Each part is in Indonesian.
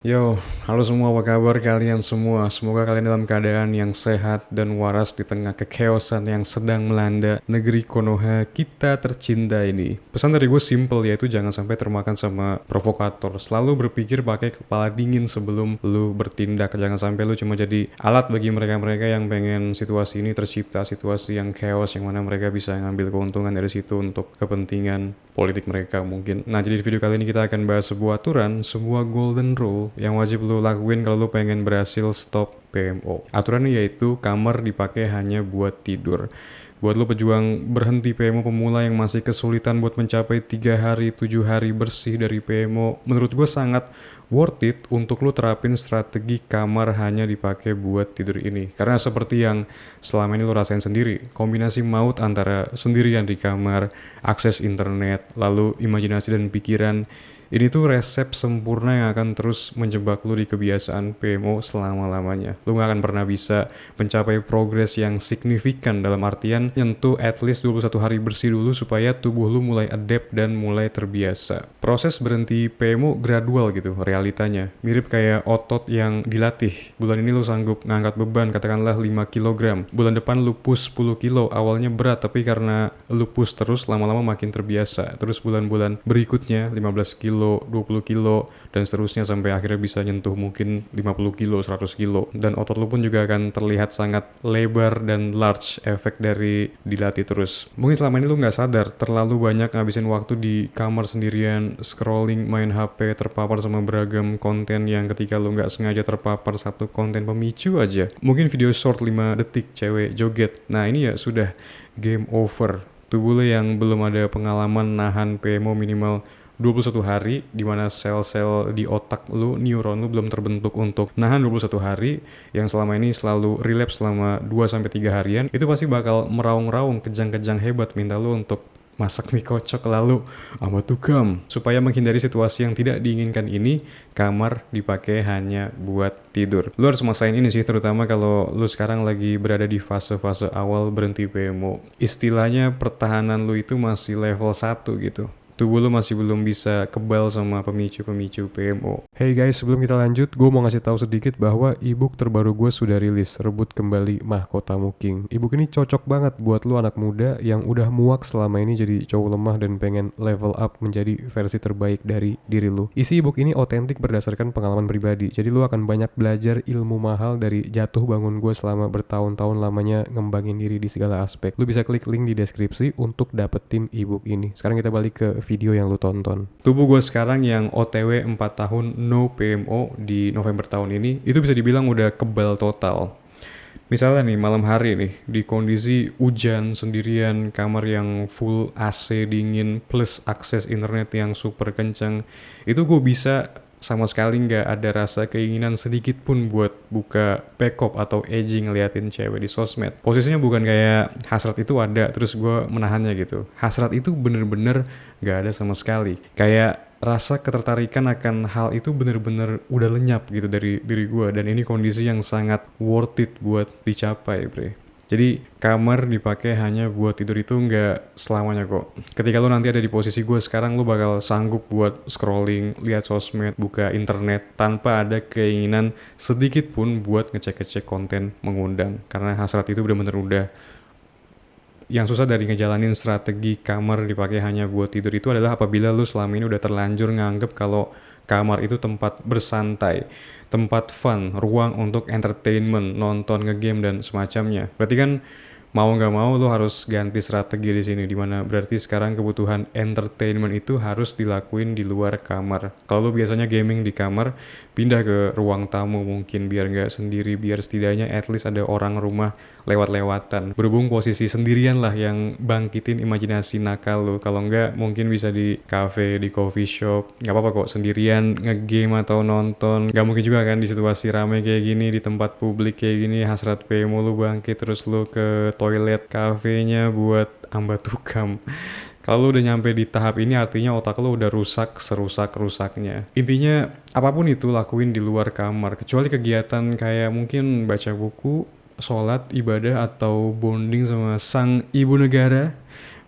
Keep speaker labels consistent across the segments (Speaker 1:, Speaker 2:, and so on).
Speaker 1: Yo, halo semua, apa kabar kalian semua? Semoga kalian dalam keadaan yang sehat dan waras di tengah kekeosan yang sedang melanda negeri Konoha kita tercinta ini. Pesan dari gue simple, yaitu jangan sampai termakan sama provokator. Selalu berpikir pakai kepala dingin sebelum lu bertindak. Jangan sampai lu cuma jadi alat bagi mereka-mereka yang pengen situasi ini tercipta, situasi yang chaos, yang mana mereka bisa ngambil keuntungan dari situ untuk kepentingan politik mereka mungkin. Nah, jadi di video kali ini kita akan bahas sebuah aturan, sebuah golden rule yang wajib lo lakuin kalau lo pengen berhasil stop PMO. Aturannya yaitu kamar dipakai hanya buat tidur. Buat lo pejuang berhenti PMO pemula yang masih kesulitan buat mencapai 3 hari, 7 hari bersih dari PMO, menurut gue sangat worth it untuk lo terapin strategi kamar hanya dipakai buat tidur ini. Karena seperti yang selama ini lo rasain sendiri, kombinasi maut antara sendirian di kamar, akses internet, lalu imajinasi dan pikiran, ini tuh resep sempurna yang akan terus menjebak lu di kebiasaan PMO selama-lamanya. Lu gak akan pernah bisa mencapai progres yang signifikan, dalam artian nyentuh at least 21 hari bersih dulu supaya tubuh lu mulai adapt dan mulai terbiasa. Proses berhenti PMO gradual gitu realitanya. Mirip kayak otot yang dilatih. Bulan ini lu sanggup ngangkat beban katakanlah 5 kg. Bulan depan lu push 10 kilo. Awalnya berat tapi karena lu push terus lama-lama makin terbiasa. Terus bulan-bulan berikutnya 15 kilo, 20 kilo, dan seterusnya sampai akhirnya bisa nyentuh mungkin 50 kilo, 100 kilo. Dan otot lu pun juga akan terlihat sangat lebar dan large, efek dari dilatih terus. Mungkin selama ini lu nggak sadar, terlalu banyak ngabisin waktu di kamar sendirian, scrolling, main HP, terpapar sama beragam konten yang ketika lu nggak sengaja terpapar satu konten pemicu aja. Mungkin video short 5 detik cewek joget. Nah ini ya sudah game over. Tubuh lu yang belum ada pengalaman nahan PMO minimal 21 hari, dimana sel-sel di otak lu, neuron lu belum terbentuk untuk nahan 21 hari, yang selama ini selalu relapse selama 2-3 harian, itu pasti bakal meraung-raung, kejang-kejang hebat minta lu untuk masak mie kocok lalu sama tukam. Supaya menghindari situasi yang tidak diinginkan ini, kamar dipakai hanya buat tidur. Lu harus masain ini sih, terutama kalau lu sekarang lagi berada di fase-fase awal berhenti PMO. Istilahnya pertahanan lu itu masih level 1 gitu. Tubuh lu masih belum bisa kebal sama pemicu-pemicu PMO. Hey guys, sebelum kita lanjut, gue mau ngasih tahu sedikit bahwa ebook terbaru gue sudah rilis, Rebut Kembali Mahkotamu King. Ebook ini cocok banget buat lu anak muda yang udah muak selama ini jadi cowok lemah dan pengen level up menjadi versi terbaik dari diri lu. Isi ebook ini otentik berdasarkan pengalaman pribadi, jadi lu akan banyak belajar ilmu mahal dari jatuh bangun gue selama bertahun-tahun lamanya ngembangin diri di segala aspek. Lu bisa klik link di deskripsi untuk dapetin ebook ini. Sekarang kita balik ke video yang lu tonton. Tubuh gue sekarang yang OTW 4 tahun no PMO di November tahun ini, itu bisa dibilang udah kebal total. Misalnya nih malam hari nih, di kondisi hujan sendirian, kamar yang full AC dingin plus akses internet yang super kencang, itu gue bisa sama sekali nggak ada rasa keinginan sedikit pun buat buka backup atau edging ngeliatin cewek di sosmed. Posisinya bukan kayak hasrat itu ada terus gue menahannya gitu. Hasrat itu bener-bener nggak ada sama sekali. Kayak rasa ketertarikan akan hal itu bener-bener udah lenyap gitu dari diri gue. Dan ini kondisi yang sangat worth it buat dicapai, bre. Jadi kamar dipakai hanya buat tidur itu nggak selamanya kok. Ketika lo nanti ada di posisi gue sekarang, lo bakal sanggup buat scrolling, lihat sosmed, buka internet tanpa ada keinginan sedikit pun buat ngecek-ngecek konten mengundang. Karena hasrat itu benar-benar udah. Yang susah dari ngejalanin strategi kamar dipakai hanya buat tidur itu adalah apabila lo selama ini udah terlanjur nganggep kalau kamar itu tempat bersantai, tempat fun, ruang untuk entertainment, nonton, ngegame dan semacamnya. Berarti kan mau nggak mau lo harus ganti strategi di sini, dimana berarti sekarang kebutuhan entertainment itu harus dilakuin di luar kamar. Kalau lo biasanya gaming di kamar, pindah ke ruang tamu mungkin biar nggak sendiri, biar setidaknya at least ada orang rumah lewat-lewatan. Berhubung posisi sendirian lah yang bangkitin imajinasi nakal lo. Kalau nggak mungkin bisa di cafe, di coffee shop, nggak apa-apa kok sendirian ngegame atau nonton. Nggak mungkin juga kan di situasi rame kayak gini, di tempat publik kayak gini, hasrat PMO lo bangkit terus lo ke toilet kafenya buat ambat tukam. Kalau lu udah nyampe di tahap ini artinya otak lu udah rusak serusak-rusaknya. Intinya apapun itu lakuin di luar kamar, kecuali kegiatan kayak mungkin baca buku, sholat, ibadah, atau bonding sama sang ibu negara.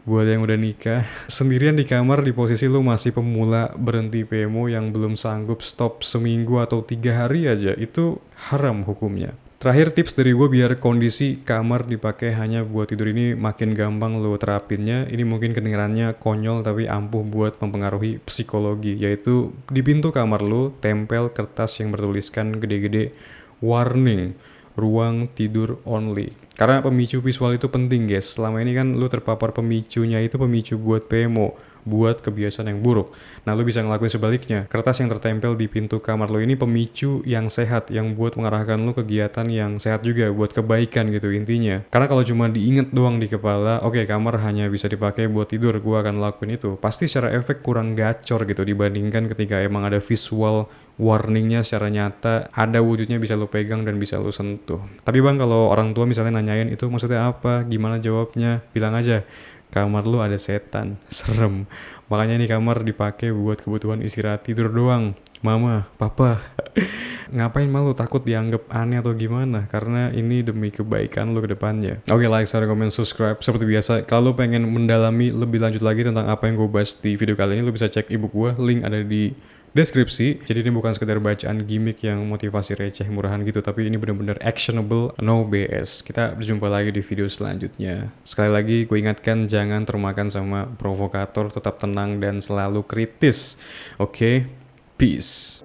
Speaker 1: Buat yang udah nikah, sendirian di kamar di posisi lu masih pemula berhenti PMO yang belum sanggup stop seminggu atau 3 hari aja, itu haram hukumnya. Terakhir tips dari gue biar kondisi kamar dipakai hanya buat tidur ini makin gampang lo terapinnya. Ini mungkin kedengarannya konyol tapi ampuh buat mempengaruhi psikologi. Yaitu di pintu kamar lo tempel kertas yang bertuliskan gede-gede warning, ruang tidur only. Karena pemicu visual itu penting guys. Selama ini kan lu terpapar pemicunya itu pemicu buat PMO, buat kebiasaan yang buruk. Nah lu bisa ngelakuin sebaliknya. Kertas yang tertempel di pintu kamar lu ini pemicu yang sehat, yang buat mengarahkan lu kegiatan yang sehat juga, buat kebaikan gitu intinya. Karena kalau cuma diinget doang di kepala, oke, kamar hanya bisa dipakai buat tidur, gua akan lakuin itu. Pasti secara efek kurang gacor gitu dibandingkan ketika emang ada visual warningnya secara nyata, ada wujudnya bisa lo pegang dan bisa lo sentuh. Tapi bang, kalau orang tua misalnya nanyain itu maksudnya apa, gimana jawabnya, bilang aja kamar lu ada setan, serem. Makanya ini kamar dipakai buat kebutuhan istirahat tidur doang. Mama, papa, ngapain malu takut dianggap aneh atau gimana? Karena ini demi kebaikan lo ke depannya. Oke, like, share, comment, subscribe. Seperti biasa, kalau pengen mendalami lebih lanjut lagi tentang apa yang gue bahas di video kali ini, lo bisa cek ebook gue, link ada di deskripsi. Jadi ini bukan sekedar bacaan gimmick yang motivasi receh murahan gitu, tapi ini benar-benar actionable, no BS. Kita berjumpa lagi di video selanjutnya. Sekali lagi gue ingatkan, jangan termakan sama provokator, tetap tenang dan selalu kritis. Oke, peace.